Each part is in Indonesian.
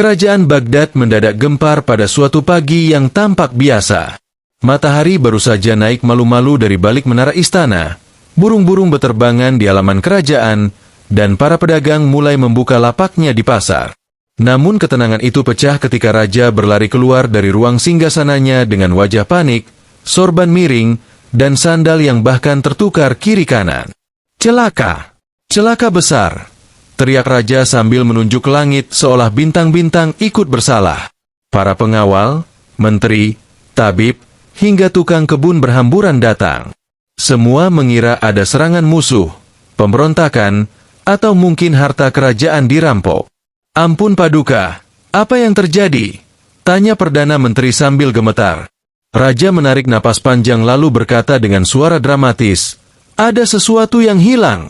Kerajaan Baghdad mendadak gempar pada suatu pagi yang tampak biasa. Matahari baru saja naik malu-malu dari balik menara istana, burung-burung beterbangan di halaman kerajaan, dan para pedagang mulai membuka lapaknya di pasar. Namun ketenangan itu pecah ketika raja berlari keluar dari ruang singgasananya dengan wajah panik, sorban miring, dan sandal yang bahkan tertukar kiri kanan. "Celaka! Celaka besar!" teriak raja sambil menunjuk ke langit seolah bintang-bintang ikut bersalah. Para pengawal, menteri, tabib, hingga tukang kebun berhamburan datang. Semua mengira ada serangan musuh, pemberontakan, atau mungkin harta kerajaan dirampok. "Ampun Paduka, apa yang terjadi?" tanya Perdana Menteri sambil gemetar. Raja menarik napas panjang lalu berkata dengan suara dramatis, "Ada sesuatu yang hilang."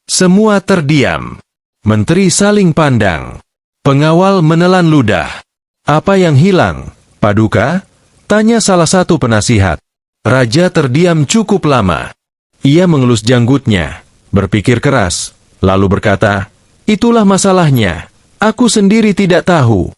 Semua terdiam. Menteri saling pandang. Pengawal menelan ludah. "Apa yang hilang, Paduka?" tanya salah satu penasihat. Raja terdiam cukup lama. Ia mengelus janggutnya, berpikir keras, lalu berkata, "Itulah masalahnya. Aku sendiri tidak tahu."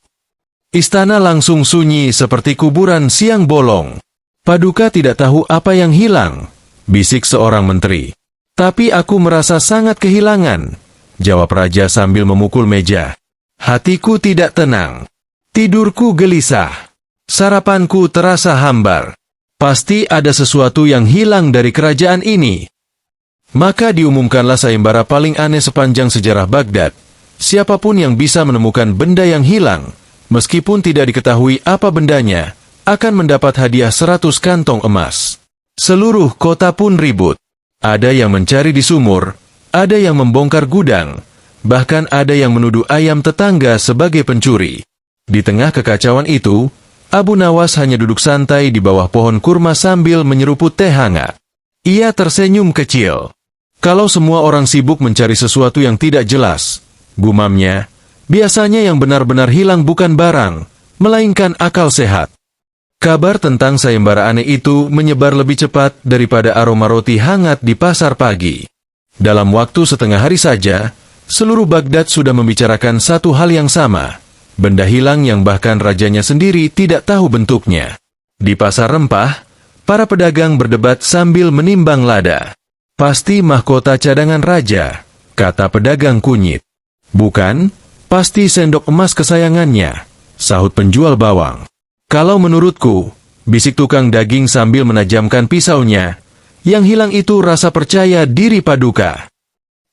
Istana langsung sunyi seperti kuburan siang bolong. "Paduka tidak tahu apa yang hilang," bisik seorang menteri. "Tapi aku merasa sangat kehilangan," jawab raja sambil memukul meja. "Hatiku tidak tenang. Tidurku gelisah. Sarapanku terasa hambar. Pasti ada sesuatu yang hilang dari kerajaan ini." Maka diumumkanlah sayembara paling aneh sepanjang sejarah Baghdad. Siapapun yang bisa menemukan benda yang hilang, meskipun tidak diketahui apa bendanya, akan mendapat hadiah 100 kantong emas. Seluruh kota pun ribut. Ada yang mencari di sumur, ada yang membongkar gudang, bahkan ada yang menuduh ayam tetangga sebagai pencuri. Di tengah kekacauan itu, Abu Nawas hanya duduk santai di bawah pohon kurma sambil menyeruput teh hangat. Ia tersenyum kecil. Kalau semua orang sibuk mencari sesuatu yang tidak jelas, gumamnya, biasanya yang benar-benar hilang bukan barang, melainkan akal sehat. Kabar tentang sayembara aneh itu menyebar lebih cepat daripada aroma roti hangat di pasar pagi. Dalam waktu setengah hari saja, seluruh Baghdad sudah membicarakan satu hal yang sama. Benda hilang yang bahkan rajanya sendiri tidak tahu bentuknya. Di pasar rempah, para pedagang berdebat sambil menimbang lada. "Pasti mahkota cadangan raja," kata pedagang kunyit. "Bukan, pasti sendok emas kesayangannya," sahut penjual bawang. "Kalau menurutku," bisik tukang daging sambil menajamkan pisaunya, "yang hilang itu rasa percaya diri Paduka."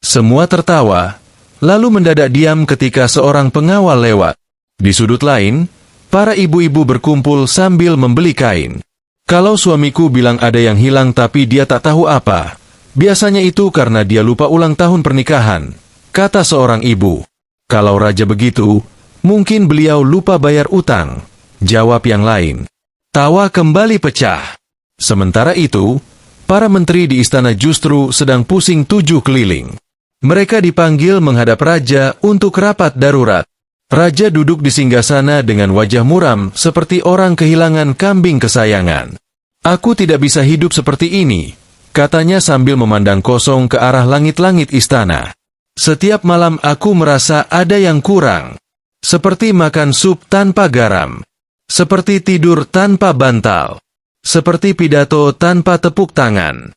Semua tertawa, lalu mendadak diam ketika seorang pengawal lewat. Di sudut lain, para ibu-ibu berkumpul sambil membeli kain. "Kalau suamiku bilang ada yang hilang tapi dia tak tahu apa, biasanya itu karena dia lupa ulang tahun pernikahan," kata seorang ibu. "Kalau raja begitu, mungkin beliau lupa bayar utang," jawab yang lain. Tawa kembali pecah. Sementara itu, para menteri di istana justru sedang pusing tujuh keliling. Mereka dipanggil menghadap raja untuk rapat darurat. Raja duduk di singgasana dengan wajah muram seperti orang kehilangan kambing kesayangan. "Aku tidak bisa hidup seperti ini," katanya sambil memandang kosong ke arah langit-langit istana. "Setiap malam aku merasa ada yang kurang. Seperti makan sup tanpa garam. Seperti tidur tanpa bantal. Seperti pidato tanpa tepuk tangan."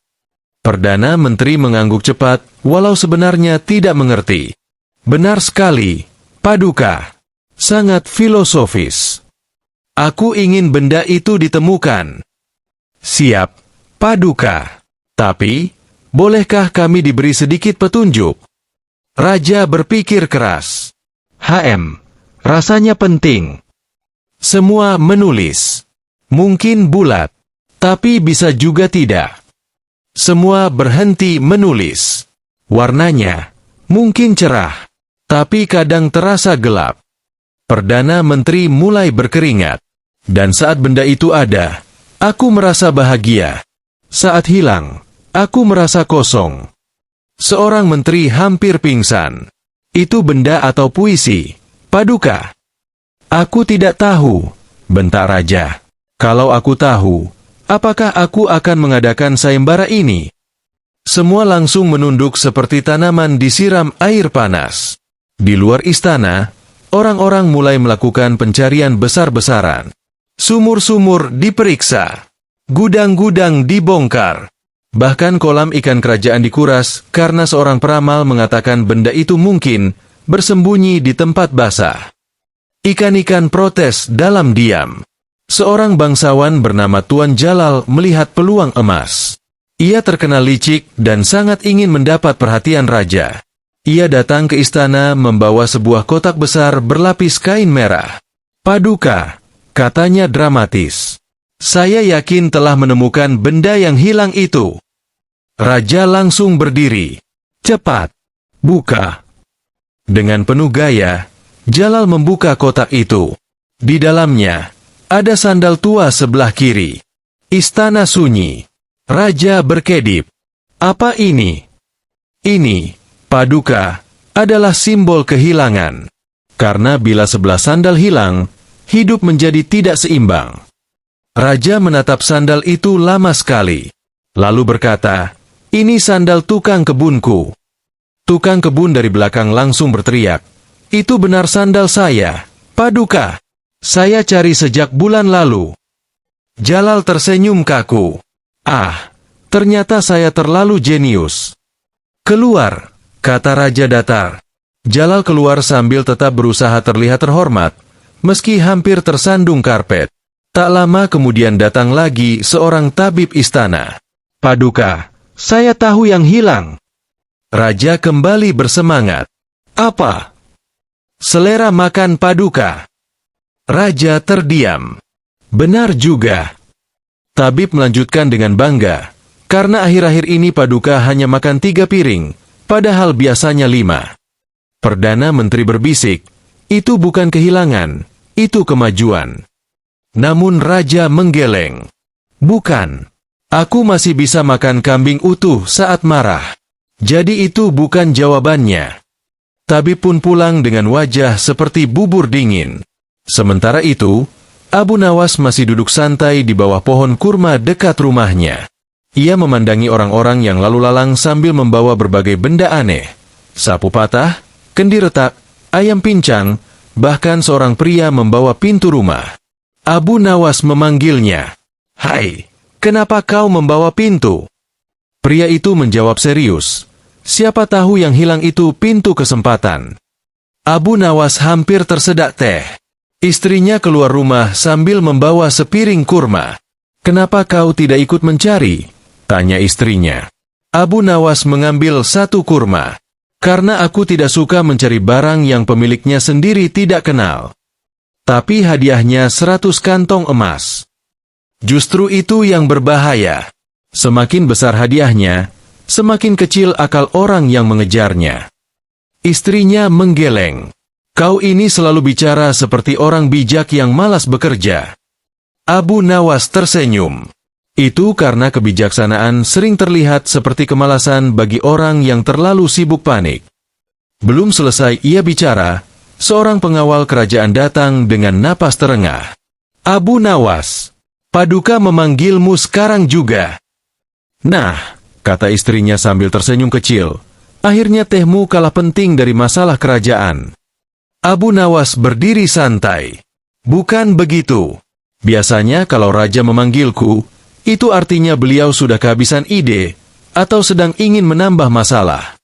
Perdana Menteri mengangguk cepat, walau sebenarnya tidak mengerti. "Benar sekali, Paduka. Sangat filosofis. Aku ingin benda itu ditemukan." "Siap, Paduka. Tapi, bolehkah kami diberi sedikit petunjuk?" Raja berpikir keras. Rasanya penting." Semua menulis. "Mungkin bulat, tapi bisa juga tidak." Semua berhenti menulis. "Warnanya mungkin cerah, tapi kadang terasa gelap." Perdana Menteri mulai berkeringat. "Dan saat benda itu ada, aku merasa bahagia. Saat hilang, aku merasa kosong." Seorang menteri hampir pingsan. "Itu benda atau puisi, Paduka?" "Aku tidak tahu," bentak raja. "Kalau aku tahu, apakah aku akan mengadakan sayembara ini?" Semua langsung menunduk seperti tanaman disiram air panas. Di luar istana, orang-orang mulai melakukan pencarian besar-besaran. Sumur-sumur diperiksa, gudang-gudang dibongkar. Bahkan kolam ikan kerajaan dikuras karena seorang peramal mengatakan benda itu mungkin bersembunyi di tempat basah. Ikan-ikan protes dalam diam. Seorang bangsawan bernama Tuan Jalal melihat peluang emas. Ia terkenal licik dan sangat ingin mendapat perhatian raja. Ia datang ke istana membawa sebuah kotak besar berlapis kain merah. "Paduka," katanya dramatis, "saya yakin telah menemukan benda yang hilang itu." Raja langsung berdiri. "Cepat, buka." Dengan penuh gaya, Jalal membuka kotak itu. Di dalamnya, ada sandal tua sebelah kiri. Istana sunyi. Raja berkedip. "Apa ini?" "Ini, Paduka, adalah simbol kehilangan. Karena bila sebelah sandal hilang, hidup menjadi tidak seimbang." Raja menatap sandal itu lama sekali, lalu berkata, "Ini sandal tukang kebunku." Tukang kebun dari belakang langsung berteriak, "Itu benar sandal saya, Paduka. Saya cari sejak bulan lalu." Jalal tersenyum kaku. "Ah, ternyata saya terlalu jenius." "Keluar," kata Raja datar. Jalal keluar sambil tetap berusaha terlihat terhormat, meski hampir tersandung karpet. Tak lama kemudian datang lagi seorang tabib istana. "Paduka, saya tahu yang hilang." Raja kembali bersemangat. "Apa?" "Selera makan Paduka." Raja terdiam. "Benar juga." Tabib melanjutkan dengan bangga, "Karena akhir-akhir ini Paduka hanya makan 3 piring, padahal biasanya 5. Perdana Menteri berbisik, "Itu bukan kehilangan, itu kemajuan." Namun Raja menggeleng. "Bukan. Aku masih bisa makan kambing utuh saat marah." Jadi itu bukan jawabannya. Tabib pun pulang dengan wajah seperti bubur dingin. Sementara itu, Abu Nawas masih duduk santai di bawah pohon kurma dekat rumahnya. Ia memandangi orang-orang yang lalu lalang sambil membawa berbagai benda aneh. Sapu patah, kendi retak, ayam pincang, bahkan seorang pria membawa pintu rumah. Abu Nawas memanggilnya. "Hai, kenapa kau membawa pintu?" Pria itu menjawab serius, "Siapa tahu yang hilang itu pintu kesempatan." Abu Nawas hampir tersedak teh. Istrinya keluar rumah sambil membawa sepiring kurma. "Kenapa kau tidak ikut mencari?" tanya istrinya. Abu Nawas mengambil 1 kurma. "Karena aku tidak suka mencari barang yang pemiliknya sendiri tidak kenal. Tapi hadiahnya 100 kantong emas. Justru itu yang berbahaya. Semakin besar hadiahnya, semakin kecil akal orang yang mengejarnya." Istrinya menggeleng. "Kau ini selalu bicara seperti orang bijak yang malas bekerja." Abu Nawas tersenyum. "Itu karena kebijaksanaan sering terlihat seperti kemalasan bagi orang yang terlalu sibuk panik." Belum selesai ia bicara, seorang pengawal kerajaan datang dengan napas terengah. "Abu Nawas, Paduka memanggilmu sekarang juga." "Nah," kata istrinya sambil tersenyum kecil, "akhirnya tehmu kalah penting dari masalah kerajaan." Abu Nawas berdiri santai. "Bukan begitu. Biasanya kalau raja memanggilku, itu artinya beliau sudah kehabisan ide, atau sedang ingin menambah masalah."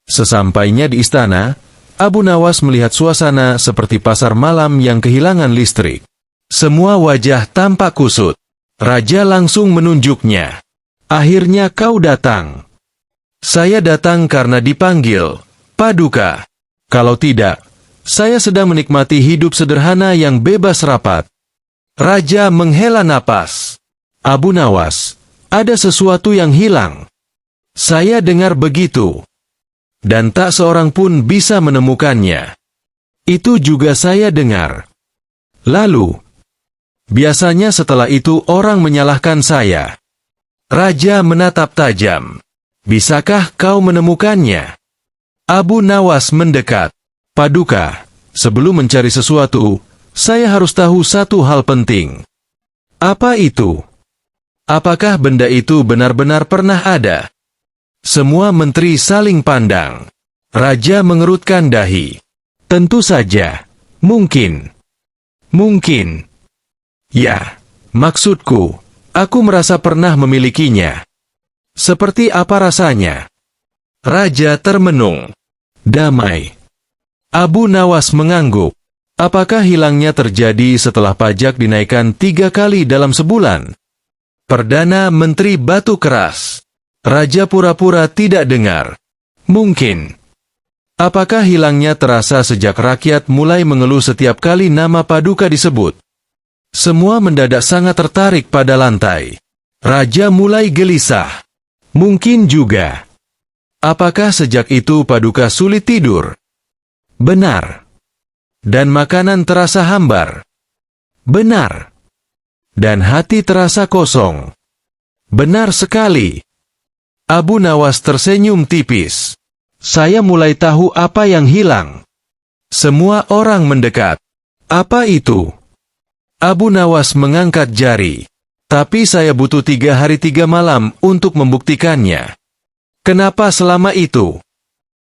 Sesampainya di istana, Abu Nawas melihat suasana seperti pasar malam yang kehilangan listrik. Semua wajah tampak kusut. Raja langsung menunjuknya. "Akhirnya kau datang." "Saya datang karena dipanggil, Paduka. Kalau tidak, saya sedang menikmati hidup sederhana yang bebas rapat." Raja menghela napas. "Abu Nawas, ada sesuatu yang hilang." "Saya dengar begitu. Dan tak seorang pun bisa menemukannya." "Itu juga saya dengar." "Lalu?" "Biasanya setelah itu orang menyalahkan saya." Raja menatap tajam. "Bisakah kau menemukannya?" Abu Nawas mendekat. "Paduka, sebelum mencari sesuatu, saya harus tahu satu hal penting." "Apa itu?" "Apakah benda itu benar-benar pernah ada?" Semua menteri saling pandang. Raja mengerutkan dahi. "Tentu saja, Mungkin. Mungkin. Ya, maksudku, aku merasa pernah memilikinya. Seperti apa rasanya? Raja termenung. Damai. Abu Nawas mengangguk. Apakah hilangnya terjadi setelah pajak dinaikkan 3 kali dalam sebulan? Perdana Menteri batu keras. Raja pura-pura tidak dengar. Mungkin. Apakah hilangnya terasa sejak rakyat mulai mengeluh setiap kali nama Paduka disebut? Semua mendadak sangat tertarik pada lantai. Raja mulai gelisah. Mungkin juga. Apakah sejak itu Paduka sulit tidur? Benar. Dan makanan terasa hambar? Benar. Dan hati terasa kosong? Benar sekali. Abu Nawas tersenyum tipis. Saya mulai tahu apa yang hilang. Semua orang mendekat. Apa itu? Abu Nawas mengangkat jari. Tapi saya butuh 3 hari 3 malam untuk membuktikannya. Kenapa selama itu?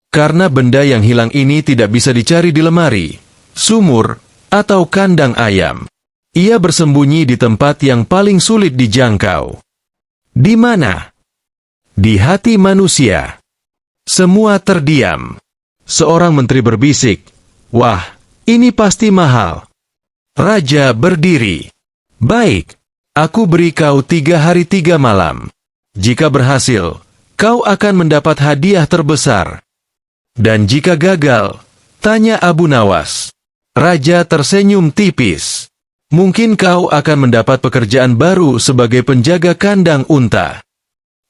Karena benda yang hilang ini tidak bisa dicari di lemari, sumur, atau kandang ayam. Ia bersembunyi di tempat yang paling sulit dijangkau. Di mana? Di hati manusia. Semua terdiam. Seorang menteri berbisik, "Wah, ini pasti mahal." Raja berdiri. "Baik, aku beri kau 3 hari 3 malam. Jika berhasil, kau akan mendapat hadiah terbesar. Dan jika gagal?" tanya Abu Nawas. Raja tersenyum tipis. "Mungkin kau akan mendapat pekerjaan baru sebagai penjaga kandang unta."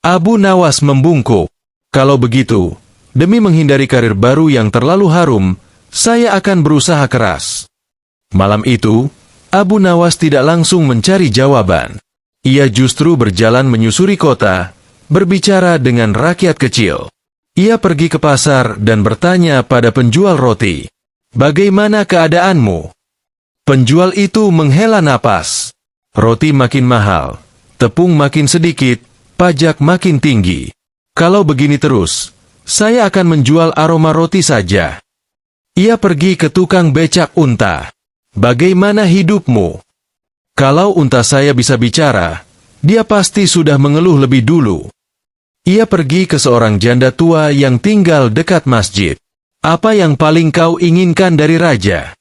Abu Nawas membungkuk. "Kalau begitu, demi menghindari karir baru yang terlalu harum, saya akan berusaha keras." Malam itu, Abu Nawas tidak langsung mencari jawaban. Ia justru berjalan menyusuri kota, berbicara dengan rakyat kecil. Ia pergi ke pasar dan bertanya pada penjual roti, "Bagaimana keadaanmu?" Penjual itu menghela napas. "Roti makin mahal, tepung makin sedikit, pajak makin tinggi. Kalau begini terus, saya akan menjual aroma roti saja." Ia pergi ke tukang becak unta. "Bagaimana hidupmu?" "Kalau unta saya bisa bicara, dia pasti sudah mengeluh lebih dulu." Ia pergi ke seorang janda tua yang tinggal dekat masjid. "Apa yang paling kau inginkan dari raja?"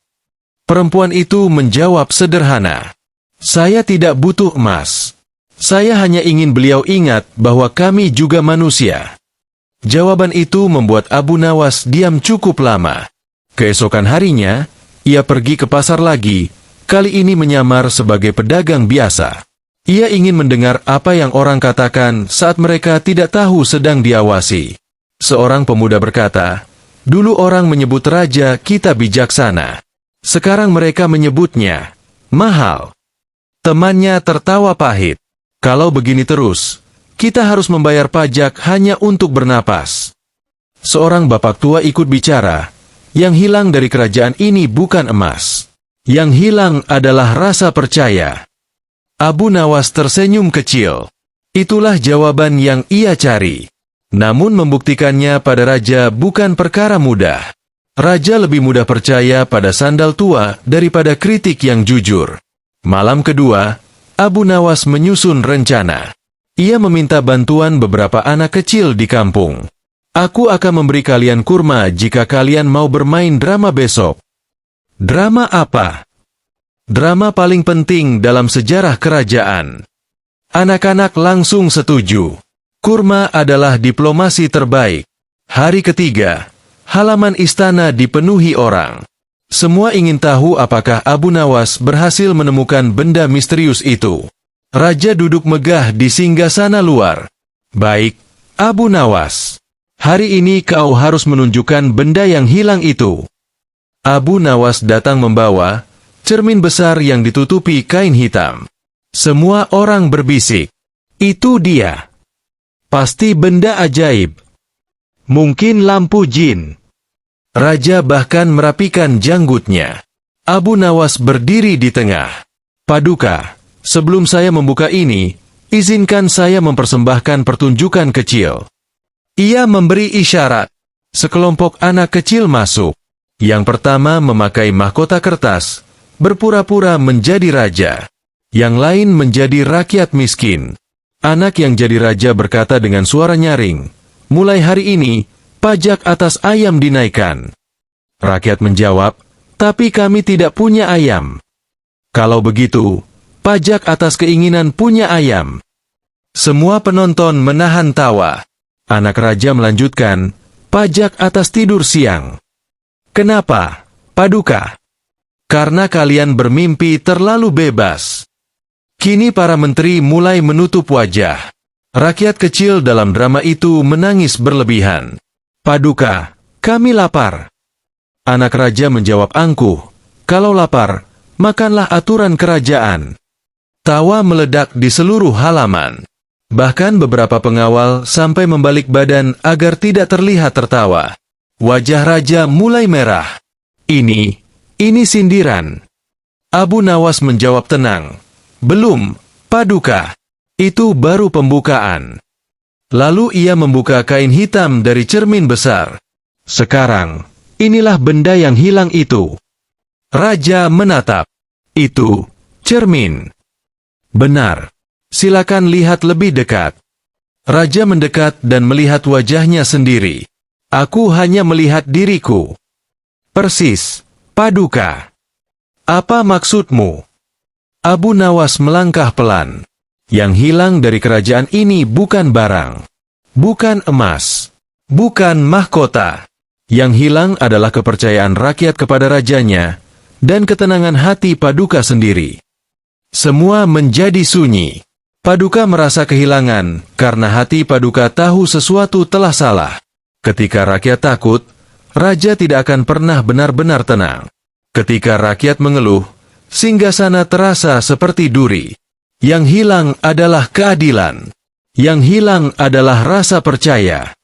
Perempuan itu menjawab sederhana, "Saya tidak butuh emas. Saya hanya ingin beliau ingat bahwa kami juga manusia." Jawaban itu membuat Abu Nawas diam cukup lama. Keesokan harinya, ia pergi ke pasar lagi, kali ini menyamar sebagai pedagang biasa. Ia ingin mendengar apa yang orang katakan saat mereka tidak tahu sedang diawasi. Seorang pemuda berkata, "Dulu orang menyebut raja kita bijaksana. Sekarang mereka menyebutnya mahal." Temannya tertawa pahit. "Kalau begini terus, kita harus membayar pajak hanya untuk bernapas." Seorang bapak tua ikut bicara, "Yang hilang dari kerajaan ini bukan emas. Yang hilang adalah rasa percaya." Abu Nawas tersenyum kecil. Itulah jawaban yang ia cari. Namun membuktikannya pada raja bukan perkara mudah. Raja lebih mudah percaya pada sandal tua daripada kritik yang jujur. Malam kedua, Abu Nawas menyusun rencana. Ia meminta bantuan beberapa anak kecil di kampung. "Aku akan memberi kalian kurma jika kalian mau bermain drama besok." "Drama apa?" "Drama paling penting dalam sejarah kerajaan." Anak-anak langsung setuju. Kurma adalah diplomasi terbaik. Hari ketiga, halaman istana dipenuhi orang. Semua ingin tahu apakah Abu Nawas berhasil menemukan benda misterius itu. Raja duduk megah di singgasana luar. "Baik, Abu Nawas. Hari ini kau harus menunjukkan benda yang hilang itu." Abu Nawas datang membawa cermin besar yang ditutupi kain hitam. Semua orang berbisik, "Itu dia. Pasti benda ajaib. Mungkin lampu jin." Raja bahkan merapikan janggutnya. Abu Nawas berdiri di tengah. "Paduka, sebelum saya membuka ini, izinkan saya mempersembahkan pertunjukan kecil." Ia memberi isyarat. Sekelompok anak kecil masuk. Yang pertama memakai mahkota kertas, berpura-pura menjadi raja. Yang lain menjadi rakyat miskin. Anak yang jadi raja berkata dengan suara nyaring, "Mulai hari ini, pajak atas ayam dinaikkan." Rakyat menjawab, "Tapi kami tidak punya ayam." "Kalau begitu, pajak atas keinginan punya ayam." Semua penonton menahan tawa. Anak raja melanjutkan, "Pajak atas tidur siang." "Kenapa, Paduka?" "Karena kalian bermimpi terlalu bebas." Kini para menteri mulai menutup wajah. Rakyat kecil dalam drama itu menangis berlebihan. "Paduka, kami lapar." Anak raja menjawab angkuh, "Kalau lapar, makanlah aturan kerajaan." Tawa meledak di seluruh halaman. Bahkan beberapa pengawal sampai membalik badan agar tidak terlihat tertawa. Wajah raja mulai merah. Ini sindiran." Abu Nawas menjawab tenang, "Belum, Paduka. Itu baru pembukaan." Lalu ia membuka kain hitam dari cermin besar. "Sekarang, inilah benda yang hilang itu." Raja menatap. "Itu cermin." "Benar. Silakan lihat lebih dekat." Raja mendekat dan melihat wajahnya sendiri. "Aku hanya melihat diriku." "Persis, Paduka." "Apa maksudmu?" Abu Nawas melangkah pelan. "Yang hilang dari kerajaan ini bukan barang, bukan emas, bukan mahkota. Yang hilang adalah kepercayaan rakyat kepada rajanya, dan ketenangan hati Paduka sendiri." Semua menjadi sunyi. Paduka merasa kehilangan, karena hati Paduka tahu sesuatu telah salah. Ketika rakyat takut, raja tidak akan pernah benar-benar tenang. Ketika rakyat mengeluh, singgasana terasa seperti duri. Yang hilang adalah keadilan. Yang hilang adalah rasa percaya.